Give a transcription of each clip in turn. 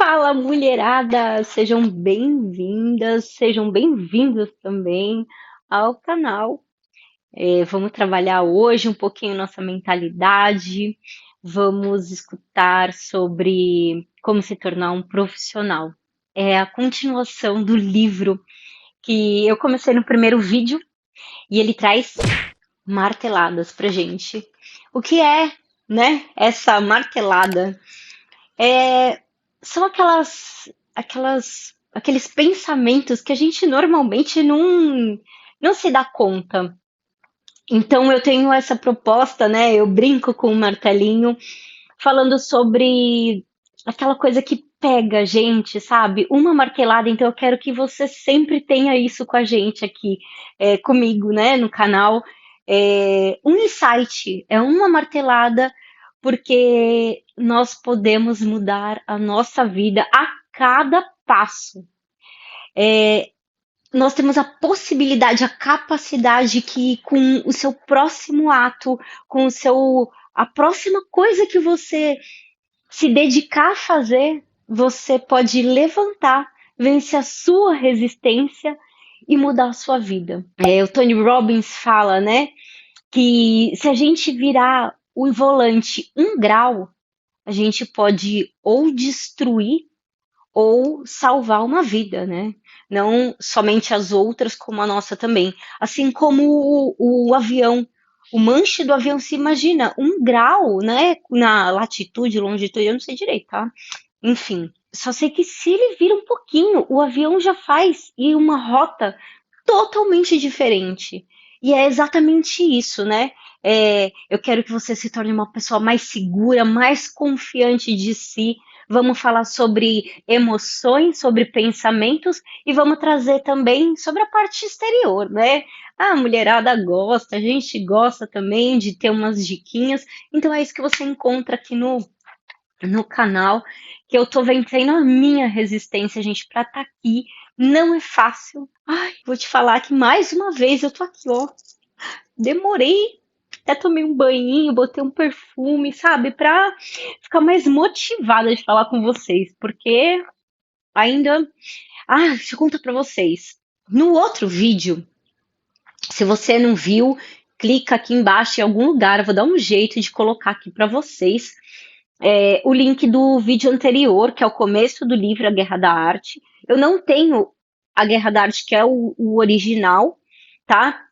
Fala, mulherada! Sejam bem-vindas, sejam bem-vindos também ao canal. Vamos trabalhar hoje um pouquinho nossa mentalidade, vamos escutar sobre como se tornar um profissional. É a continuação do livro que eu comecei no primeiro vídeo e ele traz marteladas pra gente. O que é, né, essa martelada? São aqueles pensamentos que a gente normalmente não se dá conta. Então eu tenho essa proposta, né? Eu brinco com o martelinho, falando sobre aquela coisa que pega a gente, sabe? Uma martelada, então eu quero que você sempre tenha isso com a gente aqui, comigo, né, no canal. Um insight, é uma martelada, porque nós podemos mudar a nossa vida a cada passo. Nós temos a possibilidade, a capacidade que com o seu próximo ato, a próxima coisa que você se dedicar a fazer, você pode levantar, vencer a sua resistência e mudar a sua vida. O Tony Robbins fala, né, que se a gente virar o volante 1 grau, a gente pode ou destruir ou salvar uma vida, né? Não somente as outras, como a nossa também. Assim como o avião, o manche do avião, se imagina, 1 grau, né? Na latitude, longitude, eu não sei direito, tá? Enfim, só sei que se ele vira um pouquinho, o avião já faz e uma rota totalmente diferente. E é exatamente isso, né? Eu quero que você se torne uma pessoa mais segura, mais confiante de si. Vamos falar sobre emoções, sobre pensamentos e vamos trazer também sobre a parte exterior, né? A mulherada gosta, a gente gosta também de ter umas diquinhas. Então é isso que você encontra aqui no canal, que eu tô vencendo a minha resistência, gente, pra estar aqui. Não é fácil. Ai, vou te falar que mais uma vez eu tô aqui, ó. Demorei, até tomei um banhinho, botei um perfume, sabe, pra ficar mais motivada de falar com vocês, porque ainda. Ah, deixa eu contar pra vocês. No outro vídeo, se você não viu, clica aqui embaixo em algum lugar, eu vou dar um jeito de colocar aqui pra vocês o link do vídeo anterior, que é o começo do livro A Guerra da Arte. Eu não tenho A Guerra da Arte, que é o original, tá?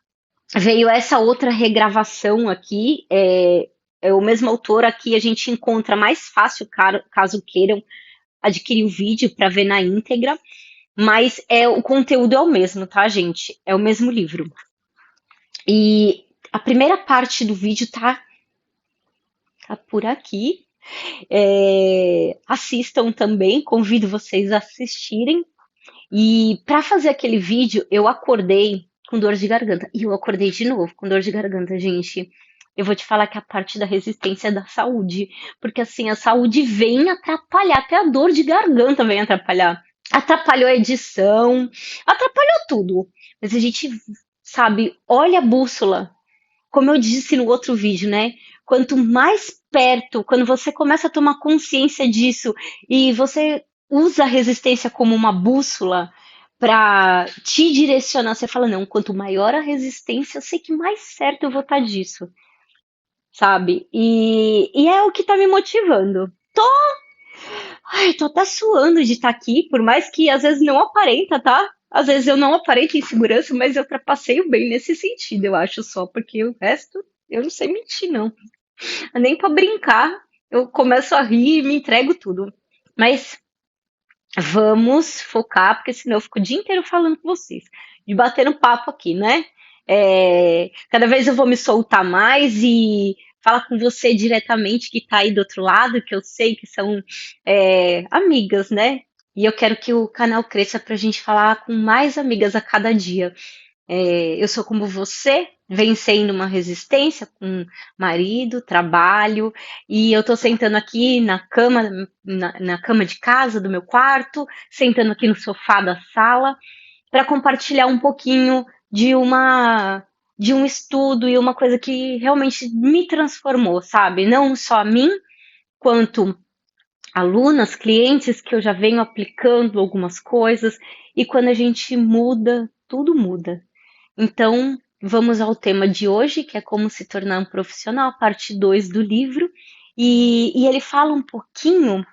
Veio essa outra regravação aqui, é o mesmo autor aqui, a gente encontra mais fácil, caso queiram adquirir o vídeo para ver na íntegra, mas o conteúdo é o mesmo, tá, gente? É o mesmo livro. E a primeira parte do vídeo tá por aqui. Assistam também, convido vocês a assistirem. E para fazer aquele vídeo, eu acordei com dor de garganta. E eu acordei de novo com dor de garganta, gente. Eu vou te falar que a parte da resistência é da saúde. Porque assim, a saúde vem atrapalhar, até a dor de garganta vem atrapalhar. Atrapalhou a edição, atrapalhou tudo. Mas a gente, sabe, olha a bússola. Como eu disse no outro vídeo, né? Quanto mais perto, quando você começa a tomar consciência disso e você usa a resistência como uma bússola para te direcionar, você fala, não, quanto maior a resistência, eu sei que mais certo eu vou estar disso, sabe? E é o que tá me motivando. Ai, tô até suando de estar aqui, por mais que às vezes não aparenta, tá? Às vezes eu não aparento insegurança, mas eu trapaceio bem nesse sentido, eu acho só, porque o resto eu não sei mentir, não. Nem pra brincar, eu começo a rir e me entrego tudo. Mas vamos focar, porque senão eu fico o dia inteiro falando com vocês, de bater no papo aqui, né? Cada vez eu vou me soltar mais e falar com você diretamente que tá aí do outro lado, que eu sei que são amigas, né? E eu quero que o canal cresça pra gente falar com mais amigas a cada dia. Eu sou como você, vencendo uma resistência com marido, trabalho, e eu tô sentando aqui na cama, na cama de casa do meu quarto, sentando aqui no sofá da sala, para compartilhar um pouquinho de um estudo e uma coisa que realmente me transformou, sabe? Não só a mim, quanto alunas, clientes que eu já venho aplicando algumas coisas, e quando a gente muda, tudo muda. Então, vamos ao tema de hoje, que é como se tornar um profissional, parte 2 do livro. E ele fala um pouquinho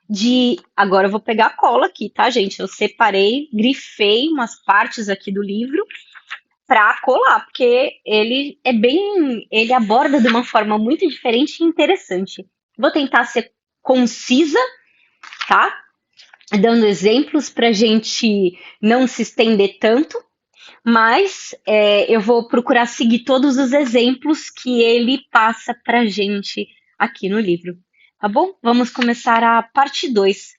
de. Agora eu vou pegar a cola aqui, tá, gente? Eu separei, grifei umas partes aqui do livro para colar, porque ele é bem. Ele aborda de uma forma muito diferente e interessante. Vou tentar ser concisa, tá? Dando exemplos para a gente não se estender tanto, mas eu vou procurar seguir todos os exemplos que ele passa para gente aqui no livro. Tá bom? Vamos começar a parte 2.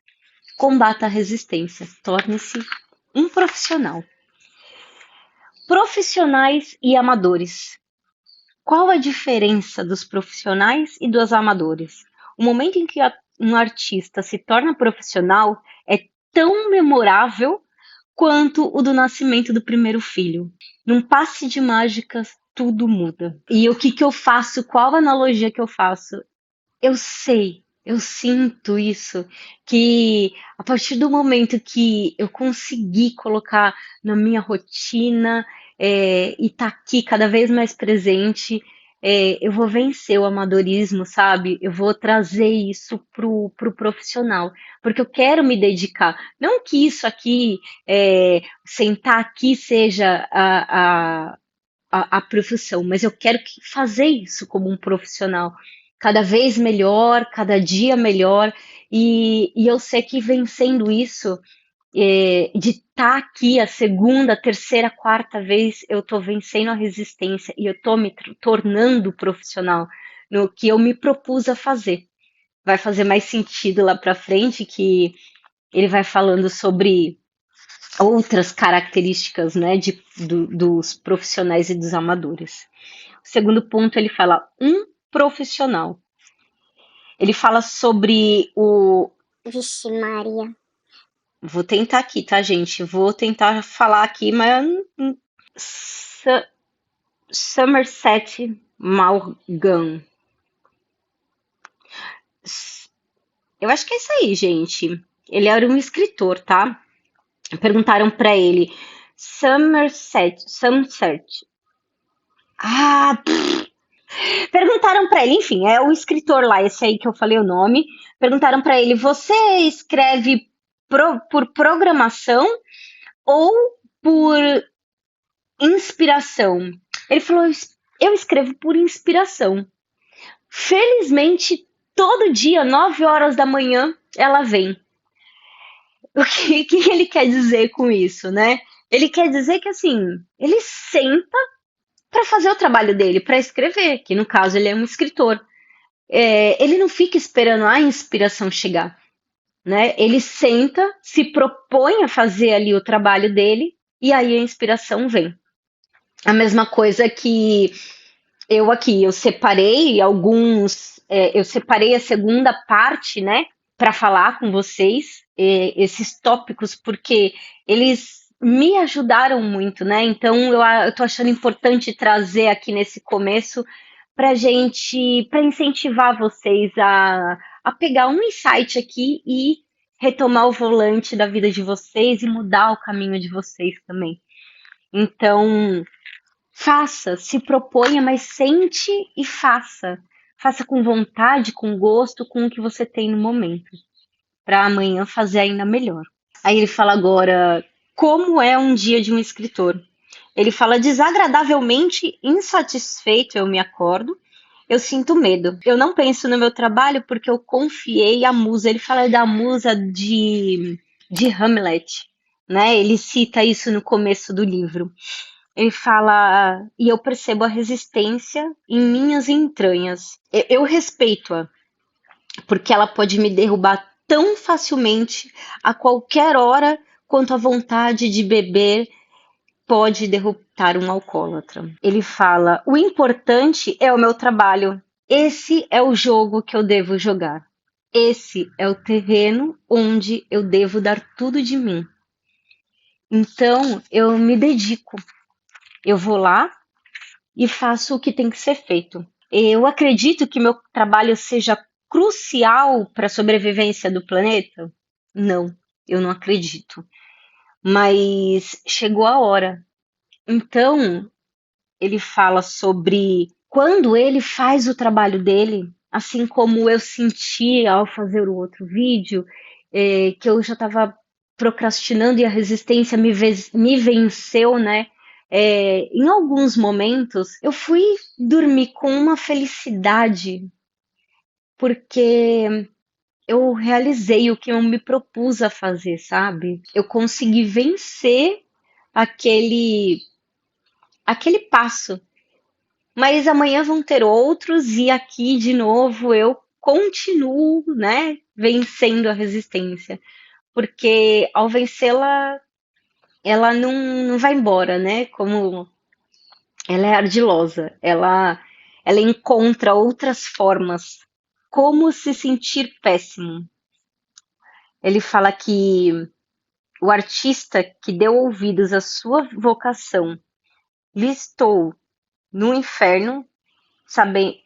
Combata a resistência. Torne-se um profissional. Profissionais e amadores. Qual a diferença dos profissionais e dos amadores? O momento em que um artista se torna profissional é tão memorável quanto o do nascimento do primeiro filho. Num passe de mágicas, tudo muda. E o que que eu faço? Qual a analogia que eu faço? Eu sei, eu sinto isso, que a partir do momento que eu consegui colocar na minha rotina e tá aqui cada vez mais presente, eu vou vencer o amadorismo, sabe? Eu vou trazer isso pro profissional, porque eu quero me dedicar. Não que isso aqui, sentar aqui seja a profissão, mas eu quero fazer isso como um profissional cada vez melhor, cada dia melhor, e eu sei que vencendo isso, de estar aqui a segunda, terceira, quarta vez, eu estou vencendo a resistência e eu estou me tornando profissional no que eu me propus a fazer. Vai fazer mais sentido lá para frente que ele vai falando sobre outras características, né, dos profissionais e dos amadores. O segundo ponto, ele fala um profissional. Ele fala sobre o. Vixe, Maria. Vou tentar aqui, tá, gente? Vou tentar falar aqui, mas. Somerset Maugham. Eu acho que é isso aí, gente. Ele era um escritor, tá? Perguntaram pra ele. Somerset. Ah, perguntaram pra ele, enfim, é o escritor lá, esse aí que eu falei o nome. Perguntaram pra ele: você escreve por programação ou por inspiração? Ele falou: eu escrevo por inspiração. Felizmente, todo dia, 9 horas da manhã, ela vem. O que ele quer dizer com isso, né? Ele quer dizer que, assim, ele senta para fazer o trabalho dele, para escrever, que no caso ele é um escritor. Ele não fica esperando a inspiração chegar, né? Ele senta, se propõe a fazer ali o trabalho dele e aí a inspiração vem. A mesma coisa que eu aqui, eu separei a segunda parte, né, para falar com vocês esses tópicos, porque eles me ajudaram muito, né? Então eu tô achando importante trazer aqui nesse começo para incentivar vocês a pegar um insight aqui e retomar o volante da vida de vocês e mudar o caminho de vocês também. Então, faça, se proponha, mas sente e faça. Faça com vontade, com gosto, com o que você tem no momento, para amanhã fazer ainda melhor. Aí ele fala agora como é um dia de um escritor. Ele fala: desagradavelmente insatisfeito eu me acordo, eu sinto medo. Eu não penso no meu trabalho porque eu confiei à musa. Ele fala da musa de Hamlet, né? Ele cita isso no começo do livro. Ele fala, e eu percebo a resistência em minhas entranhas. Eu respeito-a, porque ela pode me derrubar tão facilmente a qualquer hora quanto a vontade de beber pode derrotar um alcoólatra. Ele fala: o importante é o meu trabalho. Esse é o jogo que eu devo jogar. Esse é o terreno onde eu devo dar tudo de mim. Então, eu me dedico. Eu vou lá e faço o que tem que ser feito. Eu acredito que meu trabalho seja crucial para a sobrevivência do planeta? Não, eu não acredito. Mas chegou a hora. Então, ele fala sobre quando ele faz o trabalho dele, assim como eu senti ao fazer o outro vídeo, que eu já estava procrastinando e a resistência me venceu, né? Em alguns momentos eu fui dormir com uma felicidade, porque eu realizei o que eu me propus a fazer, sabe? Eu consegui vencer aquele aquele passo. Mas amanhã vão ter outros e aqui de novo eu continuo, né, vencendo a resistência, porque ao vencê-la, ela não vai embora, né? Como ela é ardilosa, ela encontra outras formas. Como se sentir péssimo. Ele fala que o artista que deu ouvidos à sua vocação listou no inferno, sabendo,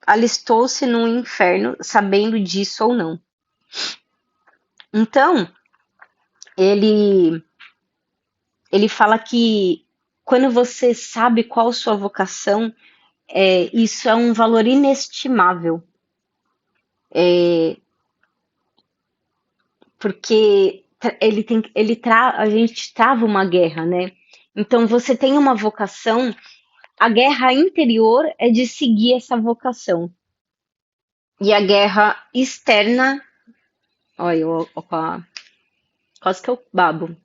alistou-se no inferno, sabendo disso ou não. Então, ele fala que quando você sabe qual sua vocação, isso é um valor inestimável, porque a gente trava uma guerra, né? Então, você tem uma vocação, a guerra interior é de seguir essa vocação. E a guerra externa, olha, quase que eu babo.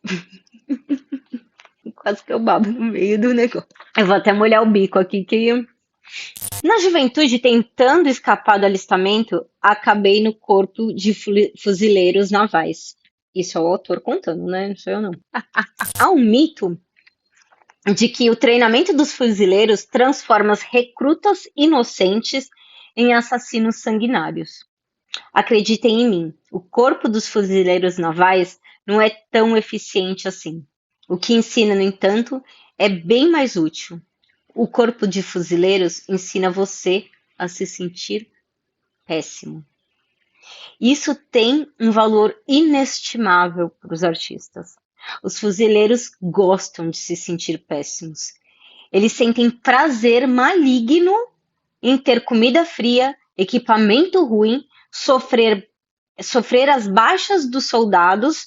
Quase que eu babo no meio do negócio. Eu vou até molhar o bico aqui, que na juventude, tentando escapar do alistamento, acabei no corpo de fuzileiros navais. Isso é o autor contando, né? Não sou eu, não. Há um mito de que o treinamento dos fuzileiros transforma os recrutas inocentes em assassinos sanguinários. Acreditem em mim, o corpo dos fuzileiros navais não é tão eficiente assim. O que ensina, no entanto, é bem mais útil. O corpo de fuzileiros ensina você a se sentir péssimo. Isso tem um valor inestimável para os artistas. Os fuzileiros gostam de se sentir péssimos. Eles sentem prazer maligno em ter comida fria, equipamento ruim, sofrer as baixas dos soldados.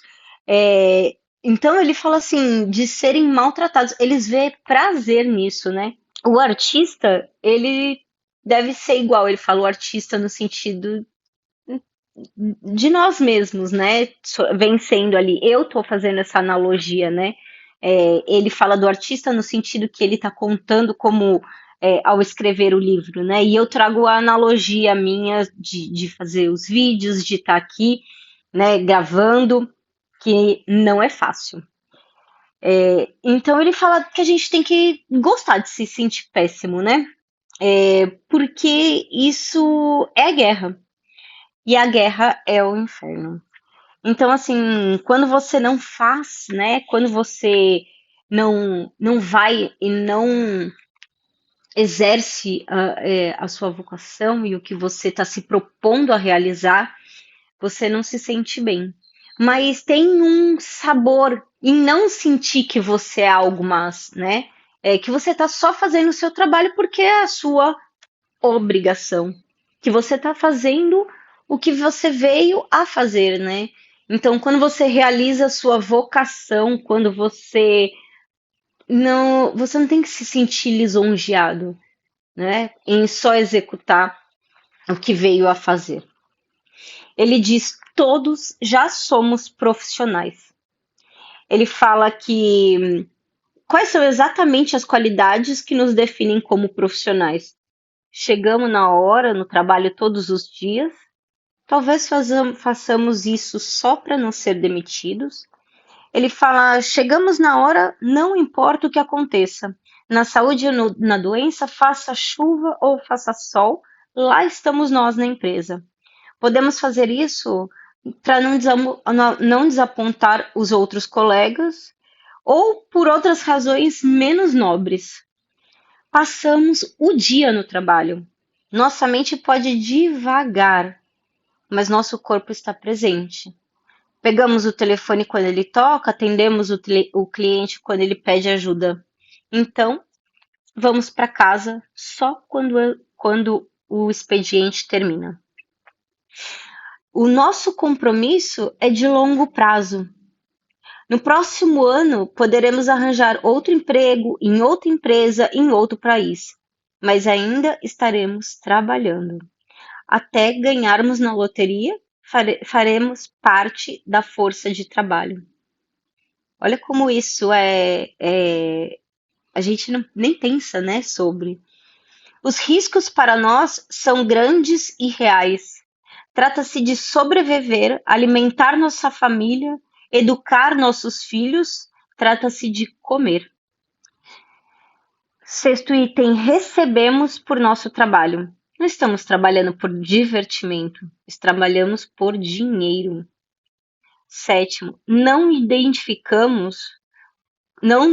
Então ele fala assim, de serem maltratados. Eles vê prazer nisso, né? O artista, ele deve ser igual. Ele fala o artista no sentido de nós mesmos, né? Vencendo ali. Eu tô fazendo essa analogia, né? Ele fala do artista no sentido que ele está contando como ao escrever o livro, né? E eu trago a analogia minha de fazer os vídeos, de estar aqui, né, gravando, que não é fácil. Então ele fala que a gente tem que gostar de se sentir péssimo, né? Porque isso é guerra. E a guerra é o inferno. Então, assim, quando você não faz, né? Quando você não vai e não exerce a sua vocação e o que você está se propondo a realizar, você não se sente bem. Mas tem um sabor em não sentir que você é algo mais, né? Que você está só fazendo o seu trabalho porque é a sua obrigação. Que você está fazendo o que você veio a fazer, né? Então, quando você realiza a sua vocação, quando você não tem que se sentir lisonjeado, né? Em só executar o que veio a fazer. Ele diz: todos já somos profissionais. Ele fala que quais são exatamente as qualidades que nos definem como profissionais? Chegamos na hora no trabalho todos os dias. Talvez façamos isso só para não ser demitidos. Ele fala: chegamos na hora, não importa o que aconteça. Na saúde ou na doença, faça chuva ou faça sol, lá estamos nós na empresa. Podemos fazer isso para não desapontar os outros colegas ou por outras razões menos nobres. Passamos o dia no trabalho. Nossa mente pode divagar, mas nosso corpo está presente. Pegamos o telefone quando ele toca, atendemos o cliente quando ele pede ajuda. Então, vamos para casa só quando o expediente termina. O nosso compromisso é de longo prazo. No próximo ano, poderemos arranjar outro emprego em outra empresa em outro país, mas ainda estaremos trabalhando. Até ganharmos na loteria, faremos parte da força de trabalho. Olha como isso a gente nem pensa, né, sobre. Os riscos para nós são grandes e reais. Trata-se de sobreviver, alimentar nossa família, educar nossos filhos, trata-se de comer. Sexto item, recebemos por nosso trabalho. Não estamos trabalhando por divertimento, trabalhamos por dinheiro. Sétimo, não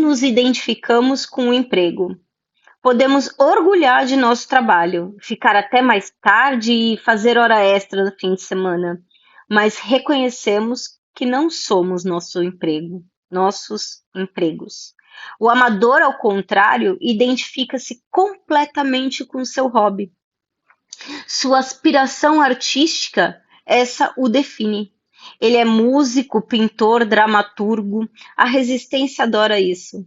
nos identificamos com o emprego. Podemos orgulhar de nosso trabalho, ficar até mais tarde e fazer hora extra no fim de semana, mas reconhecemos que não somos nossos empregos. O amador, ao contrário, identifica-se completamente com seu hobby. Sua aspiração artística, essa o define. Ele é músico, pintor, dramaturgo. A Resistência adora isso.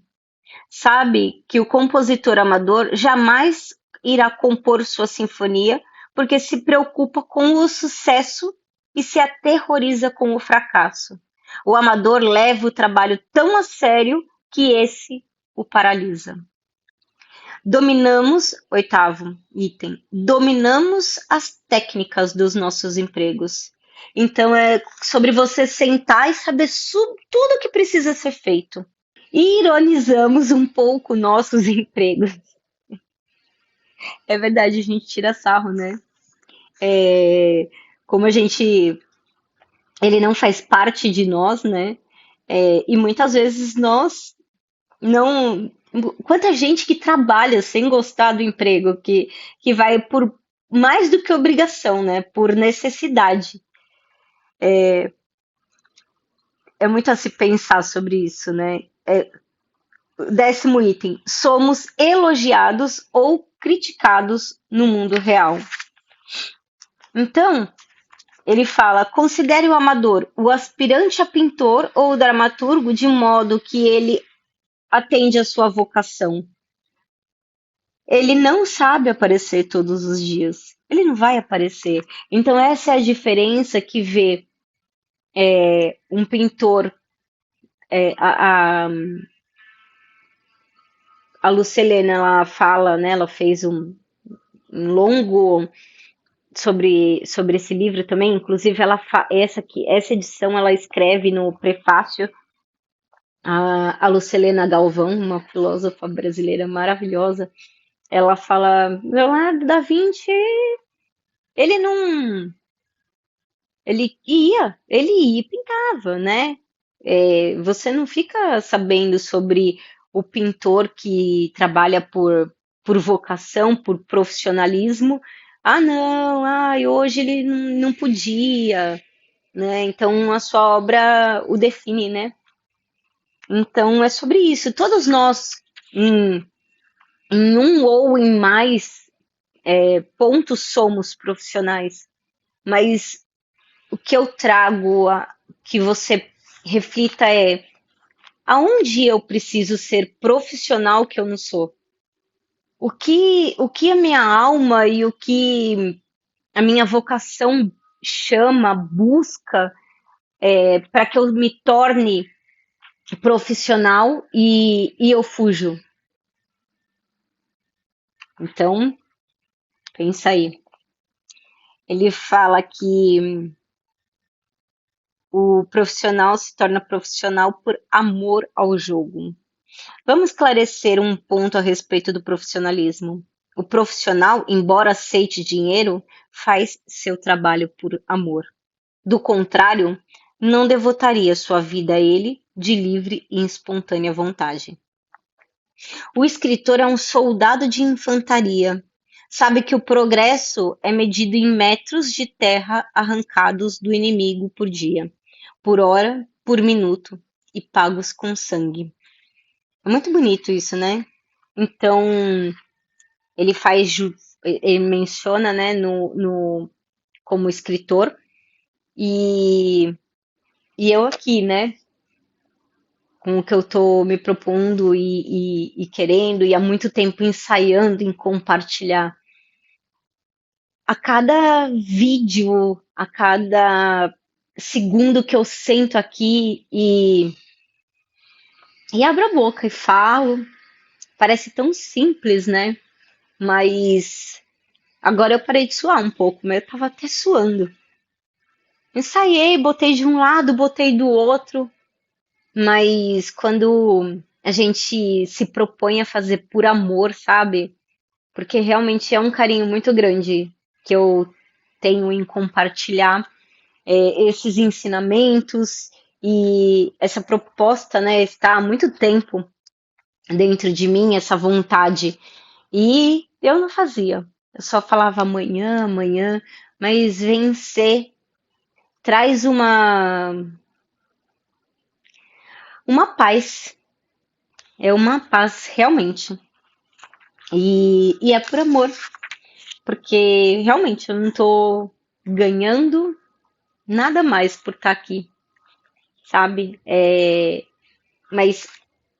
Sabe que o compositor amador jamais irá compor sua sinfonia porque se preocupa com o sucesso e se aterroriza com o fracasso. O amador leva o trabalho tão a sério que esse o paralisa. Oitavo item, dominamos as técnicas dos nossos empregos. Então é sobre você sentar e saber tudo o que precisa ser feito. E ironizamos um pouco nossos empregos. É verdade, a gente tira sarro, né? Como ele não faz parte de nós, né? E muitas vezes nós não. Quanta gente que trabalha sem gostar do emprego, que vai por mais do que obrigação, né? Por necessidade. É muito a se pensar sobre isso, né? Décimo item, somos elogiados ou criticados no mundo real. Então, ele fala, considere o amador, o aspirante a pintor ou dramaturgo de modo que ele atende à sua vocação. Ele não sabe aparecer todos os dias. Ele não vai aparecer. Então, essa é a diferença que vê um pintor, a Lucilena, ela fala, né, ela fez um longo sobre esse livro também, inclusive essa edição ela escreve no prefácio, a Lucilena Galvão, uma filósofa brasileira maravilhosa, ela fala, Leonardo da Vinci, ele não, ele ia e pintava, né? Você não fica sabendo sobre o pintor que trabalha por vocação, por profissionalismo. Ah, não, hoje ele não podia, né? Então a sua obra o define, né? Então é sobre isso. Todos nós, em um ou em mais pontos, somos profissionais, mas o que eu trago que você reflita é aonde eu preciso ser profissional que eu não sou? O que a minha alma e o que a minha vocação chama, busca para que eu me torne profissional e eu fujo? Então, pensa aí. Ele fala que o profissional se torna profissional por amor ao jogo. Vamos esclarecer um ponto a respeito do profissionalismo. O profissional, embora aceite dinheiro, faz seu trabalho por amor. Do contrário, não devotaria sua vida a ele de livre e espontânea vontade. O escritor é um soldado de infantaria. sabe que o progresso é medido em metros de terra arrancados do inimigo por dia, por hora, por minuto e pagos com sangue. É muito bonito isso, né? Então, ele faz, ele menciona, né, como escritor, e, e eu aqui, né, com o que eu tô me propondo e querendo, e há muito tempo ensaiando em compartilhar. A cada vídeo, a cada segundo que eu sento aqui e abro a boca e falo, parece tão simples, né? Mas agora eu parei de suar um pouco, mas eu tava até suando. Ensaiei, botei de um lado, botei do outro, mas quando a gente se propõe a fazer por amor, sabe? Porque realmente é um carinho muito grande que eu tenho em compartilhar esses ensinamentos e essa proposta, né, está há muito tempo dentro de mim, essa vontade. E eu não fazia. Eu só falava amanhã, amanhã, mas vencer traz uma paz. É uma paz realmente. E é por amor, porque realmente eu não tô ganhando nada mais por estar aqui, sabe? Mas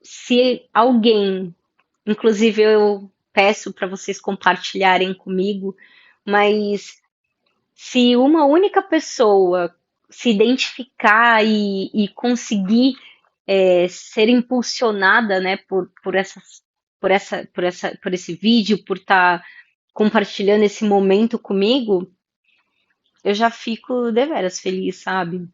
se alguém, inclusive eu peço para vocês compartilharem comigo, mas se uma única pessoa se identificar e conseguir ser impulsionada, né, por esse vídeo, por estar compartilhando esse momento comigo, eu já fico deveras feliz, sabe?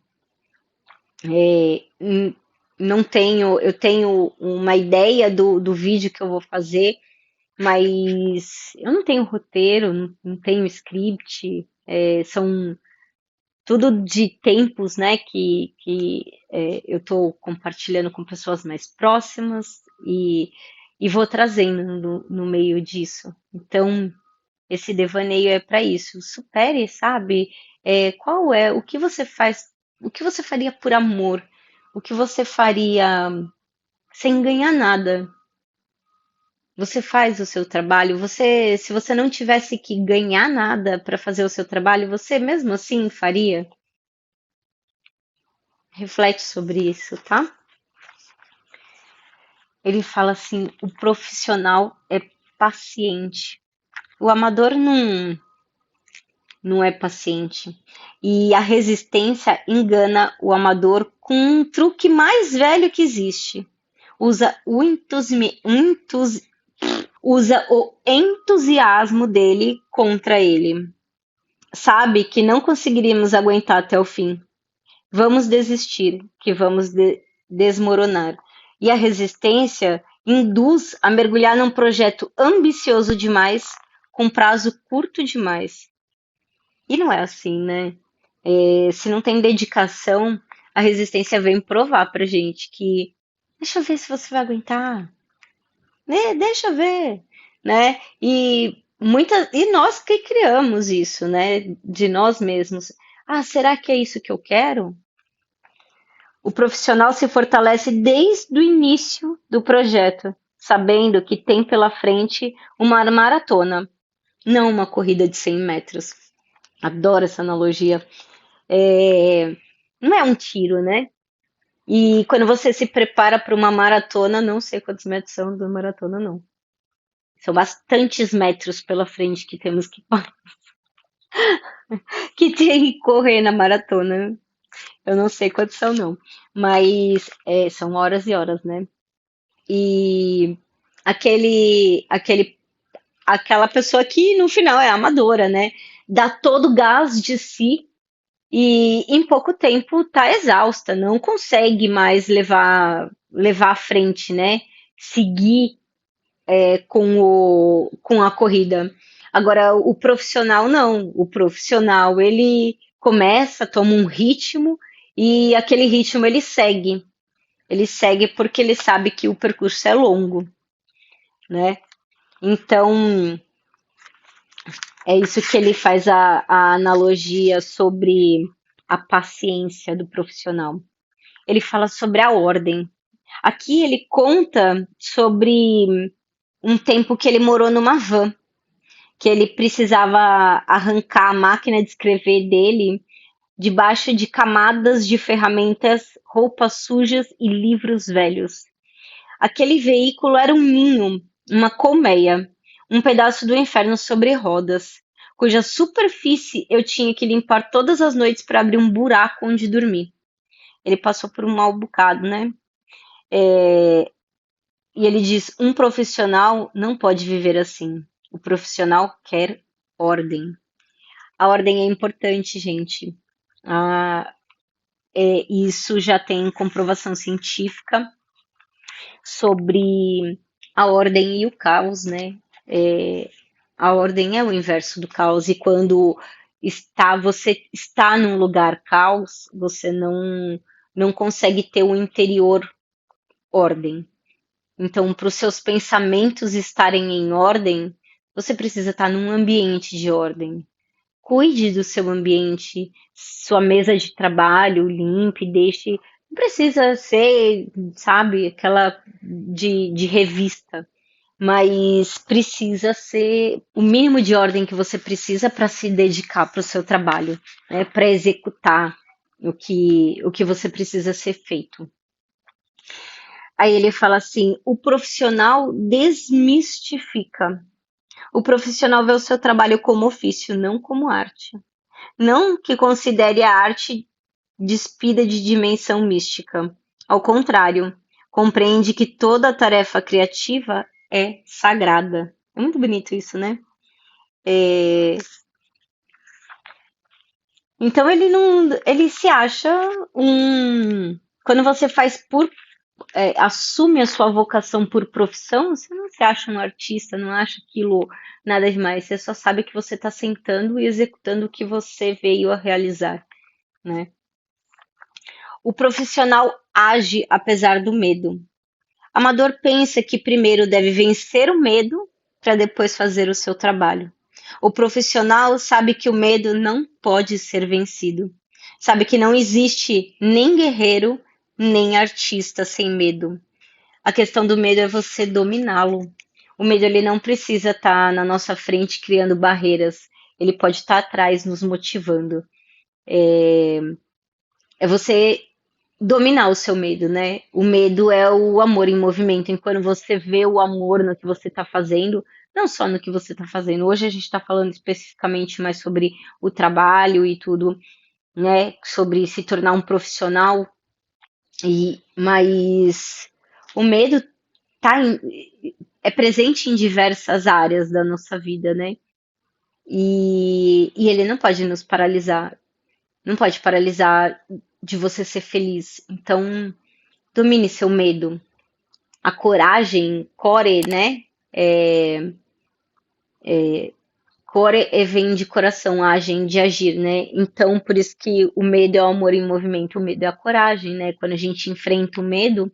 Não tenho, eu tenho uma ideia do vídeo que eu vou fazer, mas eu não tenho roteiro, não tenho script, são tudo de tempos, né, que eu estou compartilhando com pessoas mais próximas e vou trazendo no meio disso. Então, esse devaneio é para isso. Supere, sabe? Qual é o que você faz? O que você faria por amor? O que você faria sem ganhar nada? Você faz o seu trabalho. Se você não tivesse que ganhar nada para fazer o seu trabalho, você mesmo assim faria? Reflete sobre isso, tá? Ele fala assim: o profissional é paciente. O amador não é paciente. E a resistência engana o amador com um truque mais velho que existe. Usa usa o entusiasmo dele contra ele. Sabe que não conseguiríamos aguentar até o fim. Vamos desistir, que vamos desmoronar. E a resistência induz a mergulhar num projeto ambicioso demais, com prazo curto demais. E não é assim, né? Se não tem dedicação, a resistência vem provar pra gente que deixa eu ver se você vai aguentar, né? Deixa eu ver, né? E nós que criamos isso, né? De nós mesmos. Ah, será que é isso que eu quero? O profissional se fortalece desde o início do projeto, sabendo que tem pela frente uma maratona, não uma corrida de 100 metros. Adoro essa analogia. Não é um tiro, né? E quando você se prepara para uma maratona, não sei quantos metros são da maratona, não. São bastantes metros pela frente que temos que tem que correr na maratona. Eu não sei quantos são, não. Mas são horas e horas, né? E aquela pessoa que no final é amadora, né? Dá todo o gás de si e em pouco tempo tá exausta, não consegue mais levar à frente, né? Seguir com a corrida. Agora, o profissional não. O profissional, ele começa, toma um ritmo e aquele ritmo ele segue. Ele segue porque ele sabe que o percurso é longo, né? Então, É isso que ele faz a analogia sobre a paciência do profissional. Ele fala sobre a ordem. Aqui ele conta sobre um tempo que ele morou numa van, que ele precisava arrancar a máquina de escrever dele debaixo de camadas de ferramentas, roupas sujas e livros velhos. Aquele veículo era um ninho, uma colmeia, um pedaço do inferno sobre rodas, cuja superfície eu tinha que limpar todas as noites para abrir um buraco onde dormir. Ele passou por um mau bocado, né? E ele diz: um profissional não pode viver assim. O profissional quer ordem. A ordem é importante, gente. Ah, isso já tem comprovação científica sobre a ordem e o caos, né? A ordem é o inverso do caos, e quando você está num lugar caos, você não consegue ter o interior ordem. Então, para os seus pensamentos estarem em ordem, você precisa estar num ambiente de ordem. Cuide do seu ambiente, sua mesa de trabalho, limpe, deixe. Não precisa ser, sabe, aquela de revista, mas precisa ser o mínimo de ordem que você precisa para se dedicar para o seu trabalho, né, para executar o que você precisa ser feito. Aí ele fala assim: o profissional desmistifica. O profissional vê o seu trabalho como ofício, não como arte. Não que considere a arte despida de dimensão mística. Ao contrário, compreende que toda tarefa criativa é sagrada. É muito bonito isso, né? Então ele não, ele se acha um. Quando você faz assume a sua vocação por profissão, você não se acha um artista, não acha aquilo nada demais. Você só sabe que você está sentando e executando o que você veio a realizar, né? O profissional age apesar do medo. Amador pensa que primeiro deve vencer o medo para depois fazer o seu trabalho. O profissional sabe que o medo não pode ser vencido. Sabe que não existe nem guerreiro, nem artista sem medo. A questão do medo é você dominá-lo. O medo ele não precisa estar na nossa frente criando barreiras. Ele pode estar atrás nos motivando. É você dominar o seu medo, né? O medo é o amor em movimento. E quando você vê o amor no que você está fazendo, não só no que você está fazendo. Hoje a gente está falando especificamente mais sobre o trabalho e tudo, né? Sobre se tornar um profissional. Mas o medo tá é presente em diversas áreas da nossa vida, né? E ele não pode nos paralisar. Não pode paralisar de você ser feliz. Então, domine seu medo. A coragem, core, né? Core vem de coração, agem de agir, né? Então, por isso que o medo é o amor em movimento, o medo é a coragem, né? Quando a gente enfrenta o medo,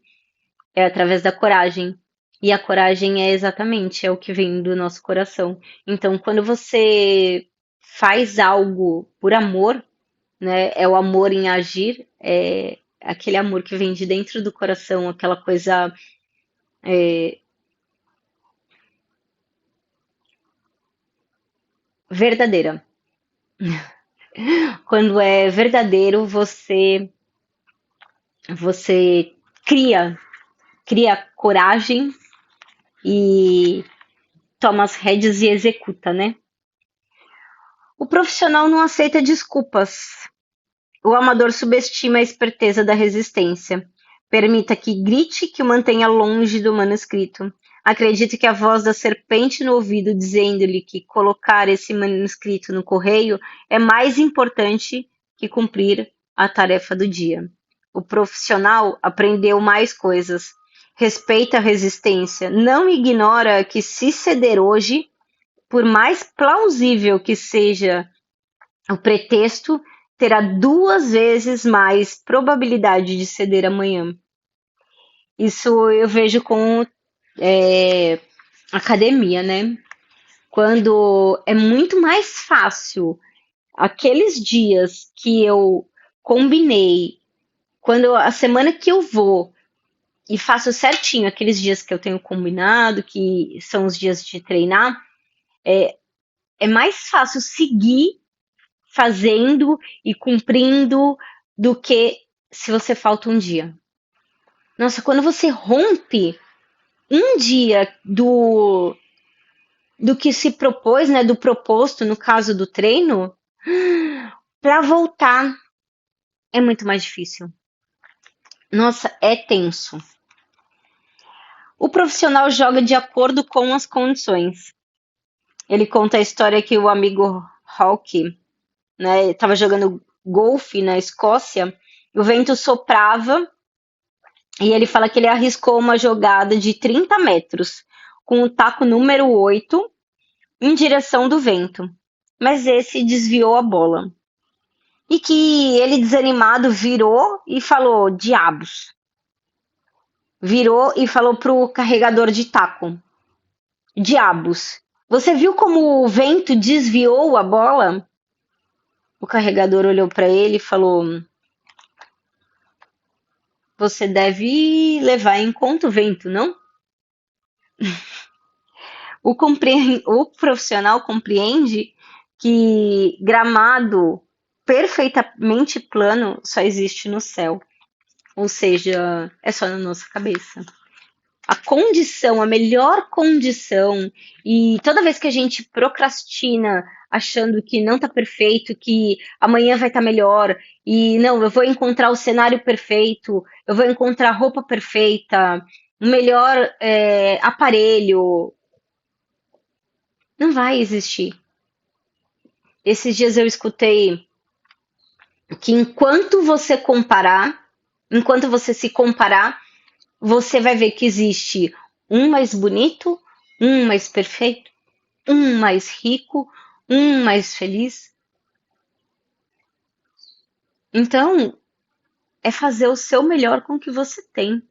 é através da coragem. E a coragem é exatamente, é o que vem do nosso coração. Então, quando você faz algo por amor, né? É o amor em agir, é aquele amor que vem de dentro do coração, aquela coisa verdadeira. Quando é verdadeiro, você cria coragem e toma as rédeas e executa, né? O profissional não aceita desculpas. O amador subestima a esperteza da resistência. Permita que grite que o mantenha longe do manuscrito. Acredite que a voz da serpente no ouvido dizendo-lhe que colocar esse manuscrito no correio é mais importante que cumprir a tarefa do dia. O profissional aprendeu mais coisas. Respeita a resistência. Não ignora que se ceder hoje, por mais plausível que seja o pretexto, terá 2 vezes mais probabilidade de ceder amanhã. Isso eu vejo com academia, né? quando é muito mais fácil aqueles dias que eu combinei, quando a semana que eu vou e faço certinho aqueles dias que eu tenho combinado, que são os dias de treinar, é mais fácil seguir fazendo e cumprindo do que se você falta um dia. Nossa, quando você rompe um dia do que se propôs, né, do proposto no caso do treino, para voltar é muito mais difícil. Nossa, é tenso. O profissional joga de acordo com as condições. Ele conta a história que o amigo Hawke, né, estava jogando golfe na Escócia, o vento soprava e ele fala que ele arriscou uma jogada de 30 metros com o taco número 8 em direção do vento, mas esse desviou a bola. E que ele, desanimado, virou e falou: diabos. Virou e falou pro carregador de taco: diabos. Você viu como o vento desviou a bola? O carregador olhou para ele e falou: você deve levar em conta o vento, não? O profissional compreende que gramado perfeitamente plano só existe no céu. Ou seja, é só na nossa cabeça. A condição, a melhor condição, e toda vez que a gente procrastina achando que não tá perfeito, que amanhã vai estar melhor, e não, eu vou encontrar o cenário perfeito, eu vou encontrar a roupa perfeita, o melhor aparelho, não vai existir. Esses dias eu escutei que enquanto você se comparar, você vai ver que existe um mais bonito, um mais perfeito, um mais rico, um mais feliz. Então, é fazer o seu melhor com o que você tem.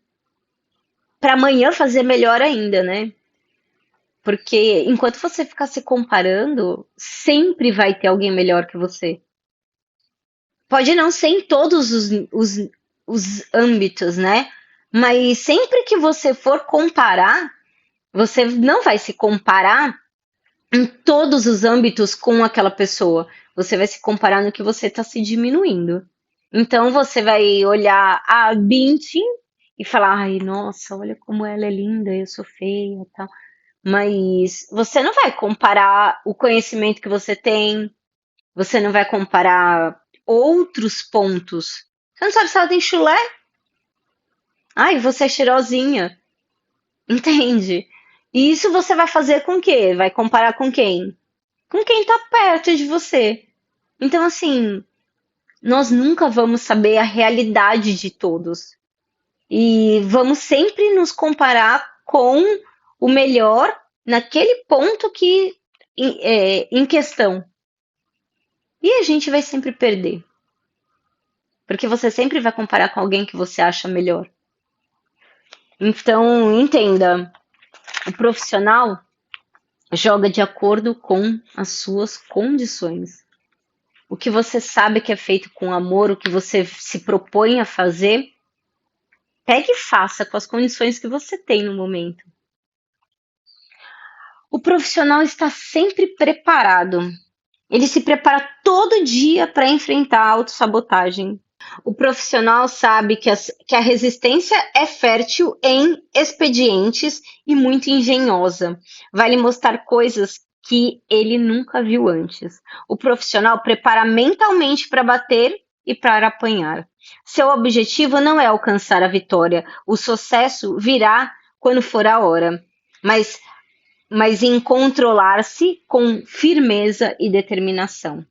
Para amanhã fazer melhor ainda, né? Porque enquanto você ficar se comparando, sempre vai ter alguém melhor que você. Pode não ser em todos os âmbitos, né? Mas sempre que você for comparar, você não vai se comparar em todos os âmbitos com aquela pessoa. Você vai se comparar no que você está se diminuindo. Então você vai olhar a Binti e falar: ai, nossa, olha como ela é linda, eu sou feia e tal. Mas você não vai comparar o conhecimento que você tem, você não vai comparar outros pontos. Você não sabe se ela tem chulé? Ai, você é cheirosinha. Entende? E isso você vai fazer com o quê? Vai comparar com quem? Com quem tá perto de você. Então, assim, nós nunca vamos saber a realidade de todos. E vamos sempre nos comparar com o melhor naquele ponto que em questão. E a gente vai sempre perder. Porque você sempre vai comparar com alguém que você acha melhor. Então, entenda, o profissional joga de acordo com as suas condições. O que você sabe que é feito com amor, o que você se propõe a fazer, pegue e faça com as condições que você tem no momento. O profissional está sempre preparado. Ele se prepara todo dia para enfrentar a autossabotagem. O profissional sabe que a resistência é fértil em expedientes e muito engenhosa. Vai lhe mostrar coisas que ele nunca viu antes. O profissional prepara mentalmente para bater e para apanhar. Seu objetivo não é alcançar a vitória. O sucesso virá quando for a hora. Mas em controlar-se com firmeza e determinação.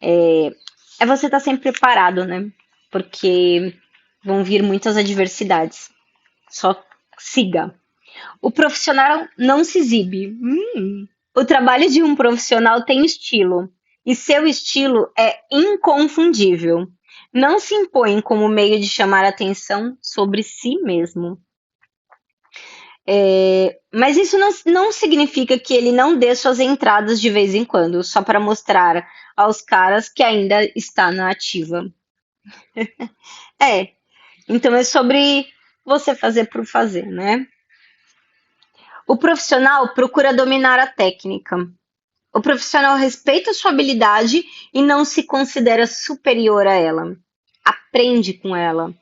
É você estar sempre preparado, né? Porque vão vir muitas adversidades. Só siga. O profissional não se exibe. O trabalho de um profissional tem estilo. E seu estilo é inconfundível. Não se impõe como meio de chamar atenção sobre si mesmo. Mas isso não significa que ele não dê suas entradas de vez em quando, só para mostrar aos caras que ainda está na ativa. É, então é sobre você fazer por fazer, né? O profissional procura dominar a técnica. O profissional respeita sua habilidade e não se considera superior a ela. Aprende com ela.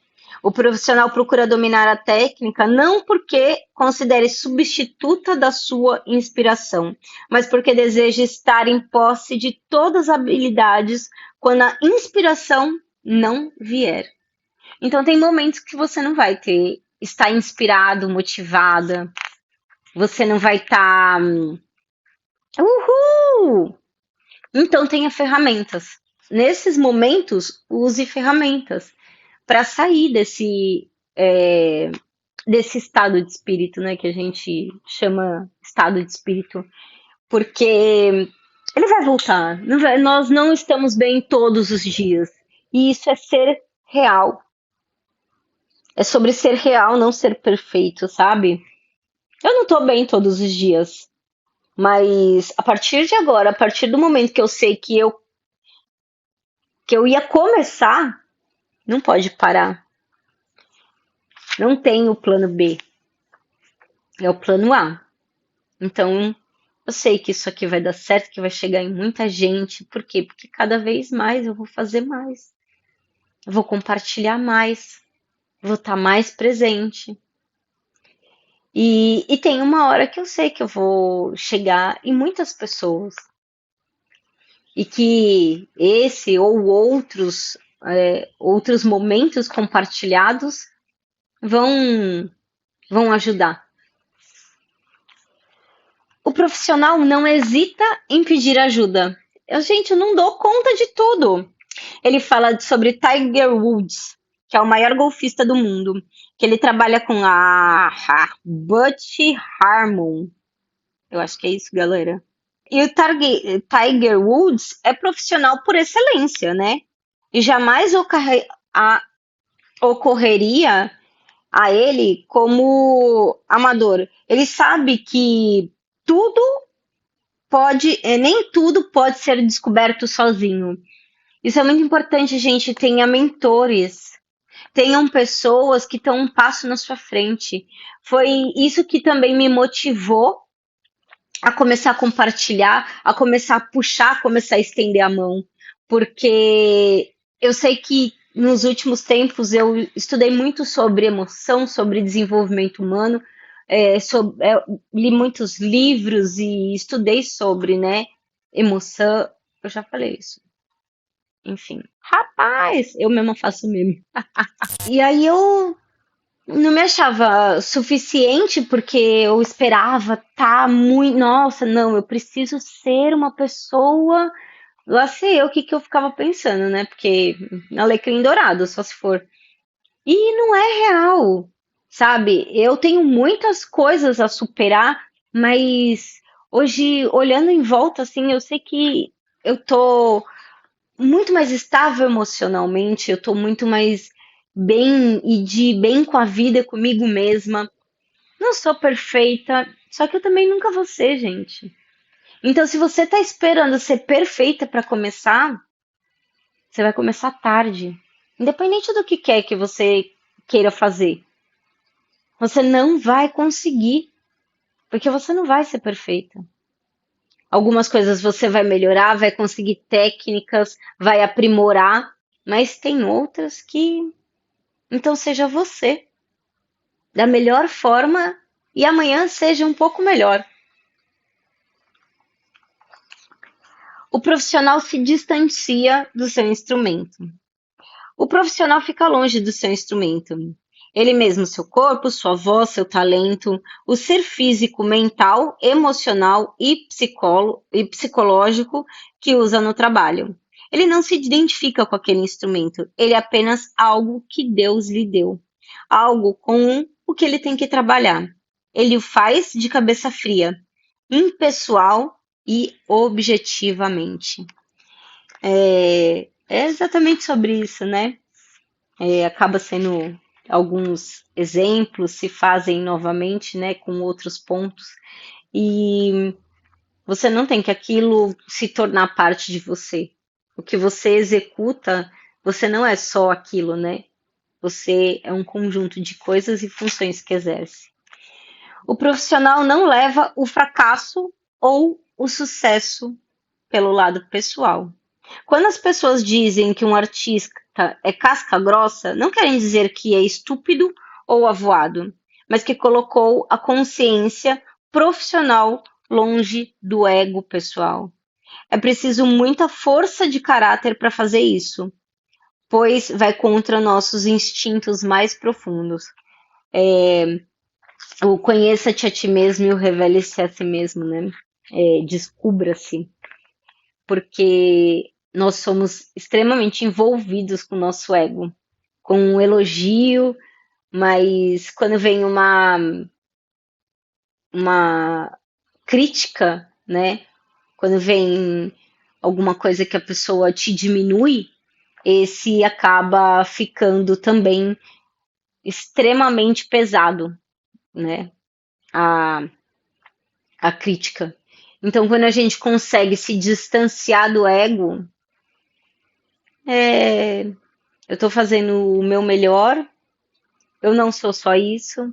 O profissional procura dominar a técnica não porque considere substituta da sua inspiração, mas porque deseja estar em posse de todas as habilidades quando a inspiração não vier. Então tem momentos que você não vai estar inspirado, motivada, você não vai estar uhul! Então tenha ferramentas. Nesses momentos, use ferramentas para sair desse estado de espírito, né, que a gente chama estado de espírito, porque ele vai voltar. Nós não estamos bem todos os dias. E isso é ser real. É sobre ser real, não ser perfeito, sabe? Eu não tô bem todos os dias. Mas a partir de agora, a partir do momento que eu sei que eu ia começar, não pode parar. Não tem o plano B. É o plano A. Então, eu sei que isso aqui vai dar certo, que vai chegar em muita gente. Por quê? Porque cada vez mais eu vou fazer mais. Eu vou compartilhar mais. Vou estar mais presente. E tem uma hora que eu sei que eu vou chegar em muitas pessoas. E que esse ou outros momentos compartilhados vão ajudar. O profissional não hesita em pedir ajuda. Gente, eu não dou conta de tudo. Ele fala sobre Tiger Woods, que é o maior golfista do mundo, que ele trabalha com a Butch Harmon. Eu acho que é isso, galera. E o Tiger Woods é profissional por excelência, né? E jamais ocorreria a ele como amador. Ele sabe que tudo nem tudo pode ser descoberto sozinho. Isso é muito importante, gente. Tenha mentores, tenham pessoas que estão um passo na sua frente. Foi isso que também me motivou a começar a compartilhar, a começar a puxar, a começar a estender a mão. Porque eu sei que nos últimos tempos eu estudei muito sobre emoção, sobre desenvolvimento humano, li muitos livros e estudei sobre, né, emoção. Eu já falei isso. Enfim. Rapaz, eu mesma faço meme. E aí eu não me achava suficiente porque eu esperava tá muito. Nossa, não, eu preciso ser uma pessoa. Lá sei eu o que, que eu ficava pensando, né? Porque alecrim dourado, só se for. E não é real, sabe? Eu tenho muitas coisas a superar, mas hoje, olhando em volta, assim, eu sei que eu tô muito mais estável emocionalmente, eu tô muito mais bem e de bem com a vida, comigo mesma. Não sou perfeita, só que eu também nunca vou ser, gente. Então, se você tá esperando ser perfeita para começar, você vai começar tarde. Independente do que quer que você queira fazer, você não vai conseguir, porque você não vai ser perfeita. Algumas coisas você vai melhorar, vai conseguir técnicas, vai aprimorar, mas tem outras que. Então seja você, da melhor forma, e amanhã seja um pouco melhor. O profissional se distancia do seu instrumento. O profissional fica longe do seu instrumento. Ele mesmo, seu corpo, sua voz, seu talento, o ser físico, mental, emocional e psicológico que usa no trabalho. Ele não se identifica com aquele instrumento, ele é apenas algo que Deus lhe deu, algo com o que ele tem que trabalhar. Ele o faz de cabeça fria, impessoal e objetivamente. É exatamente sobre isso, né? Acaba sendo alguns exemplos se fazem novamente, né, com outros pontos, e você não tem que aquilo se tornar parte de você. O que você executa, você não é só aquilo, né? Você é um conjunto de coisas e funções que exerce. O profissional não leva o fracasso ou o sucesso pelo lado pessoal. Quando as pessoas dizem que um artista é casca grossa, não querem dizer que é estúpido ou avoado, mas que colocou a consciência profissional longe do ego pessoal. É preciso muita força de caráter para fazer isso, pois vai contra nossos instintos mais profundos. O conheça-te a ti mesmo e o revele-se a si mesmo, né? Descubra-se, porque nós somos extremamente envolvidos com o nosso ego, com um elogio, mas quando vem uma crítica, né? Quando vem alguma coisa que a pessoa te diminui, esse acaba ficando também extremamente pesado, né? A, a crítica. Então, quando a gente consegue se distanciar do ego, eu estou fazendo o meu melhor, eu não sou só isso,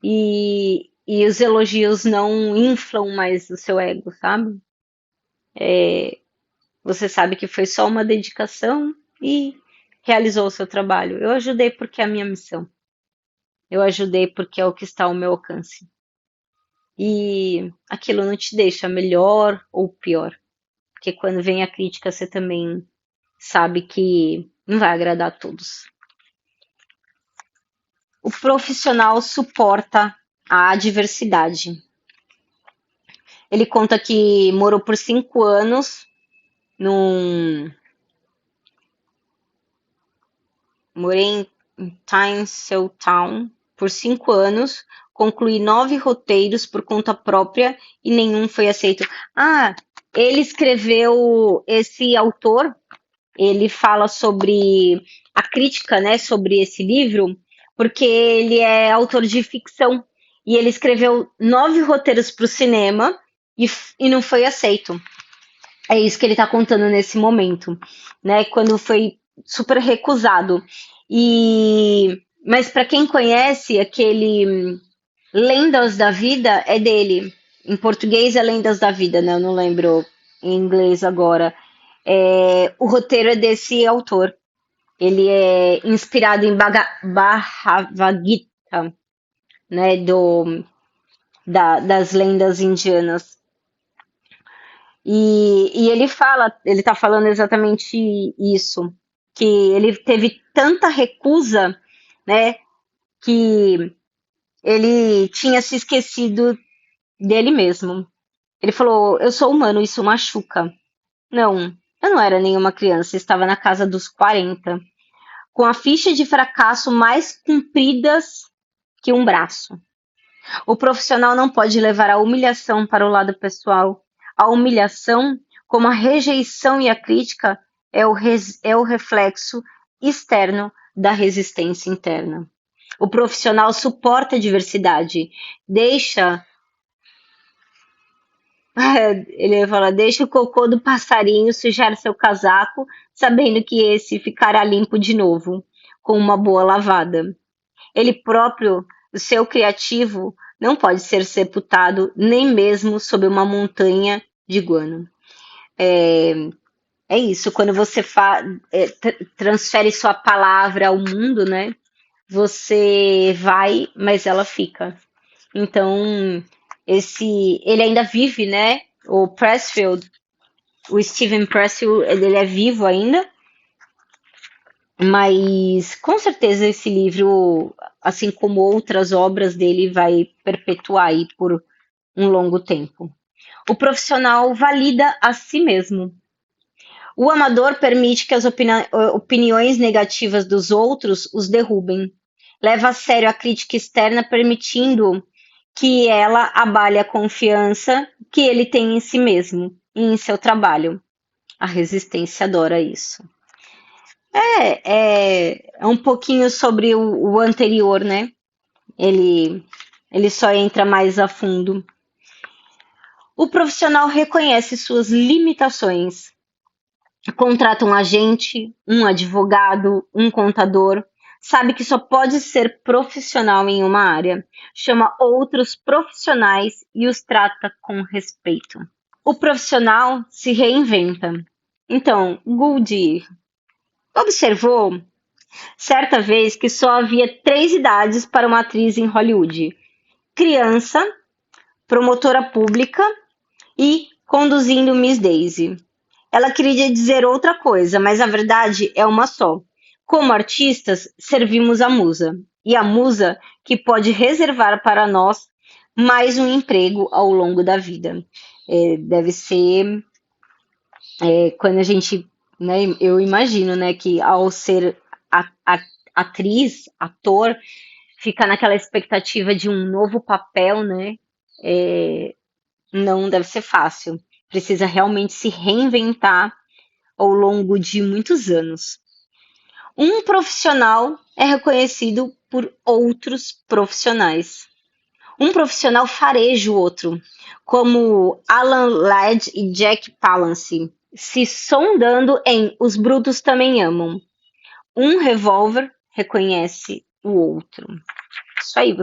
e os elogios não inflam mais o seu ego, sabe? Você sabe que foi só uma dedicação e realizou o seu trabalho. Eu ajudei porque é a minha missão. Eu ajudei porque é o que está ao meu alcance. E aquilo não te deixa melhor ou pior. Porque quando vem a crítica, você também sabe que não vai agradar a todos. O profissional suporta a adversidade. Ele conta que morou por 5 anos num. Morei em Tinseltown por 5 anos, concluí 9 roteiros por conta própria e nenhum foi aceito. Ah, ele escreveu, esse autor, ele fala sobre a crítica, né, sobre esse livro, porque ele é autor de ficção e ele escreveu 9 roteiros para o cinema e não foi aceito. É isso que ele está contando nesse momento, né? Quando foi super recusado. Mas para quem conhece aquele Lendas da Vida é dele. Em português é Lendas da Vida, né? Eu não lembro em inglês agora. O roteiro é desse autor. Ele é inspirado em Bhagavad Gita, né? Das lendas indianas. E ele tá falando exatamente isso, que ele teve tanta recusa, né, que ele tinha se esquecido dele mesmo. Ele falou: eu sou humano, isso machuca. Não, eu não era nenhuma criança, estava na casa dos 40, com a ficha de fracasso mais compridas que um braço. O profissional não pode levar a humilhação para o lado pessoal. A humilhação, como a rejeição e a crítica, é o reflexo externo da resistência interna. O profissional suporta a diversidade, ele fala, deixa o cocô do passarinho sujar seu casaco, sabendo que esse ficará limpo de novo, com uma boa lavada. Ele próprio, o seu criativo, não pode ser sepultado nem mesmo sob uma montanha de guano. É isso, quando você transfere sua palavra ao mundo, né? Você vai, mas ela fica. Então, ele ainda vive, né? O Pressfield, o Steven Pressfield, ele é vivo ainda, mas com certeza esse livro, assim como outras obras dele, vai perpetuar aí por um longo tempo. O profissional valida a si mesmo. O amador permite que as opiniões negativas dos outros os derrubem. Leva a sério a crítica externa, permitindo que ela abale a confiança que ele tem em si mesmo e em seu trabalho. A resistência adora isso. É um pouquinho sobre o anterior, né? Ele, ele só entra mais a fundo. O profissional reconhece suas limitações, contrata um agente, um advogado, um contador, sabe que só pode ser profissional em uma área, chama outros profissionais e os trata com respeito. O profissional se reinventa. Então, Gould observou certa vez que só havia 3 idades para uma atriz em Hollywood: criança, promotora pública e conduzindo Miss Daisy. Ela queria dizer outra coisa, mas a verdade é uma só. Como artistas, servimos a musa, e a musa que pode reservar para nós mais um emprego ao longo da vida. Deve ser quando a gente, né, eu imagino, né, que ao ser atriz, ator, fica naquela expectativa de um novo papel, né? Não deve ser fácil. Precisa realmente se reinventar ao longo de muitos anos. Um profissional é reconhecido por outros profissionais. Um profissional fareja o outro, como Alan Ladd e Jack Palance, se sondando em Os Brutos Também Amam. Um revólver reconhece o outro. Isso aí,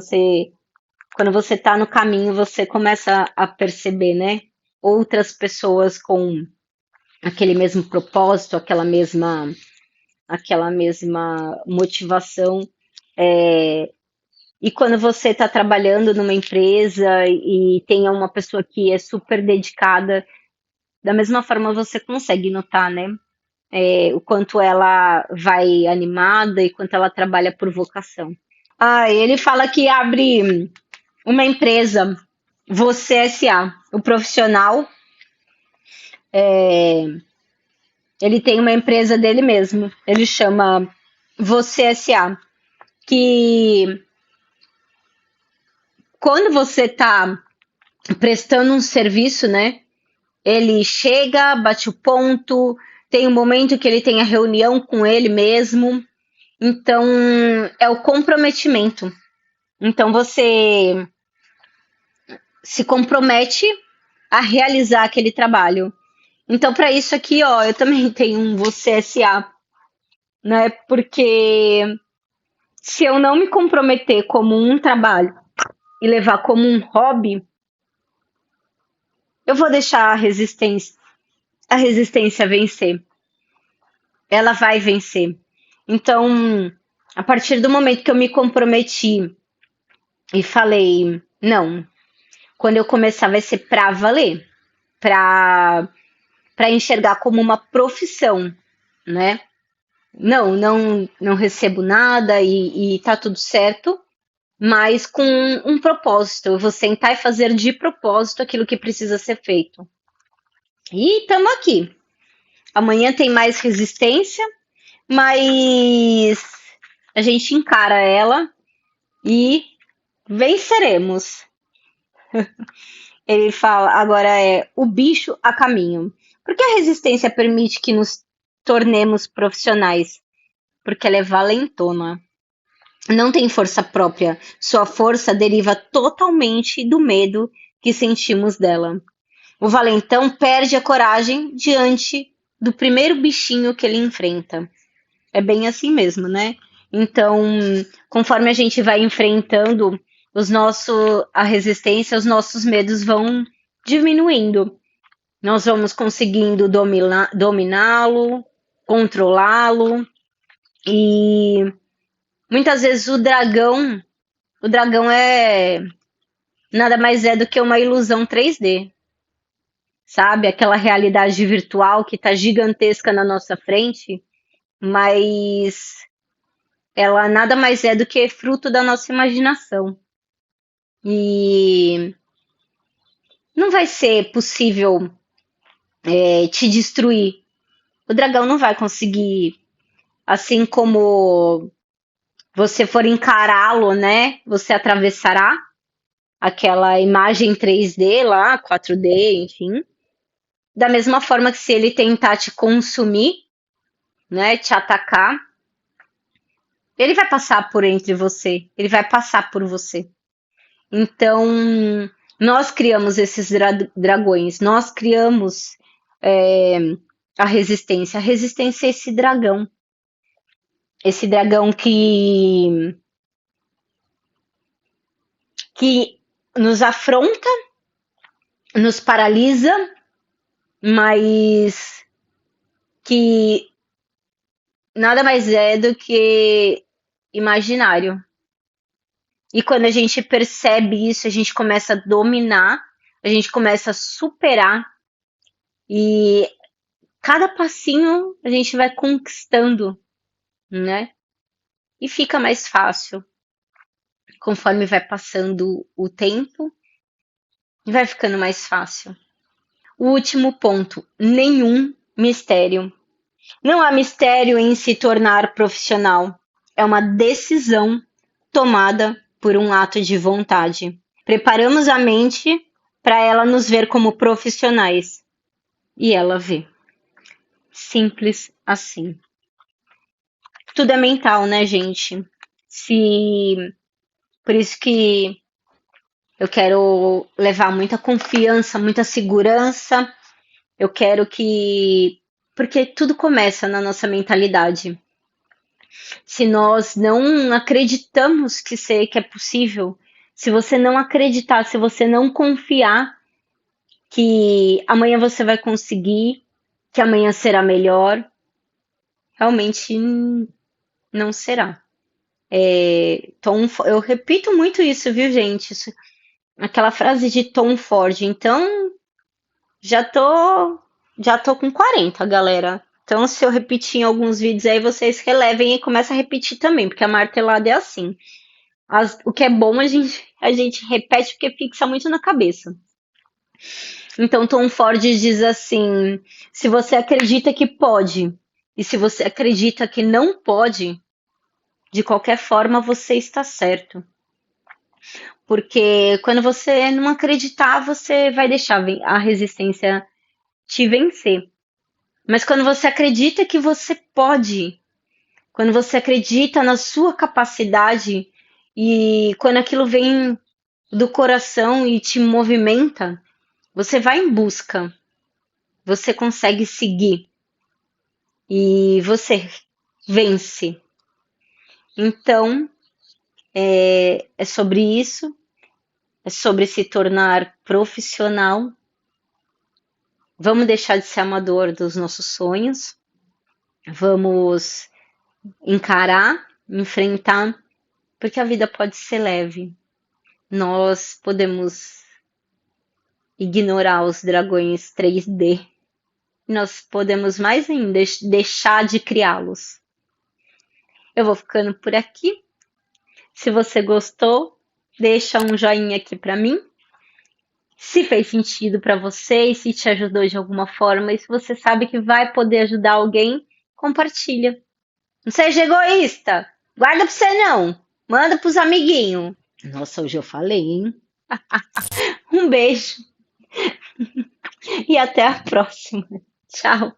quando você está no caminho, você começa a perceber, né? Outras pessoas com aquele mesmo propósito, aquela mesma motivação. E quando você está trabalhando numa empresa e tem uma pessoa que é super dedicada, da mesma forma você consegue notar, né? O quanto ela vai animada e quanto ela trabalha por vocação. Ele fala que abre uma empresa, Você S.A. O profissional, ele tem uma empresa dele mesmo. Ele chama Você S.A. Que quando você está prestando um serviço, né? Ele chega, bate o ponto, tem um momento que ele tem a reunião com ele mesmo. Então, é o comprometimento. Então, você se compromete a realizar aquele trabalho. Então, para isso aqui, ó, eu também tenho um Você S.A., né? Porque se eu não me comprometer como um trabalho e levar como um hobby, eu vou deixar a resistência vencer. Ela vai vencer. Então, a partir do momento que eu me comprometi e falei, não, quando eu começar vai ser pra valer, pra enxergar como uma profissão, né? Não recebo nada e tá tudo certo, mas com um propósito. Eu vou sentar e fazer de propósito aquilo que precisa ser feito. E estamos aqui. Amanhã tem mais resistência, mas a gente encara ela e venceremos. Ele fala agora o bicho a caminho. Por que a resistência permite que nos tornemos profissionais? Porque ela é valentona. Não tem força própria. Sua força deriva totalmente do medo que sentimos dela. O valentão perde a coragem diante do primeiro bichinho que ele enfrenta. É bem assim mesmo, né? Então, conforme a gente vai enfrentando a resistência, os nossos medos vão diminuindo. Nós vamos conseguindo dominá-lo, controlá-lo e muitas vezes o dragão nada mais é do que uma ilusão 3D, sabe? Aquela realidade virtual que está gigantesca na nossa frente, mas ela nada mais é do que fruto da nossa imaginação. E não vai ser possível te destruir. O dragão não vai conseguir, assim como você for encará-lo, né? Você atravessará aquela imagem 3D lá, 4D, enfim. Da mesma forma que se ele tentar te consumir, né, te atacar, ele vai passar por entre você, ele vai passar por você. Então, nós criamos esses dragões, nós criamos é, a resistência. A resistência é esse dragão que nos afronta, nos paralisa, mas que nada mais é do que imaginário. E quando a gente percebe isso, a gente começa a dominar, a gente começa a superar e cada passinho a gente vai conquistando, né? E fica mais fácil conforme vai passando o tempo, vai ficando mais fácil. O último ponto, nenhum mistério. Não há mistério em se tornar profissional. É uma decisão tomada por um ato de vontade. Preparamos a mente para ela nos ver como profissionais. E ela vê. Simples assim. Tudo é mental, né, gente? Por isso que eu quero levar muita confiança, muita segurança. Eu quero que. Porque tudo começa na nossa mentalidade. Se nós não acreditamos que é possível, se você não acreditar, se você não confiar que amanhã você vai conseguir, que amanhã será melhor, realmente não será. Eu repito muito isso, viu, gente? Aquela frase de Tom Ford. Então, já tô, já tô com 40, galera. Então, se eu repetir em alguns vídeos aí, vocês relevem e começam a repetir também, porque a martelada é assim. O que é bom a gente repete porque fixa muito na cabeça. Então, Tom Ford diz assim: se você acredita que pode e se você acredita que não pode, de qualquer forma você está certo. Porque quando você não acreditar, você vai deixar a resistência te vencer. Mas quando você acredita que você pode, quando você acredita na sua capacidade e quando aquilo vem do coração e te movimenta, você vai em busca, você consegue seguir e você vence. Então, é sobre isso, é sobre se tornar profissional. Vamos deixar de ser amador dos nossos sonhos, vamos encarar, enfrentar, porque a vida pode ser leve. Nós podemos ignorar os dragões 3D. Nós podemos mais ainda deixar de criá-los. Eu vou ficando por aqui. Se você gostou, deixa um joinha aqui para mim. Se fez sentido para você e se te ajudou de alguma forma, e se você sabe que vai poder ajudar alguém, compartilha. Não seja egoísta. Guarda pra você não. Manda pros amiguinhos. Nossa, hoje eu falei, hein? Um beijo. E até a próxima. Tchau.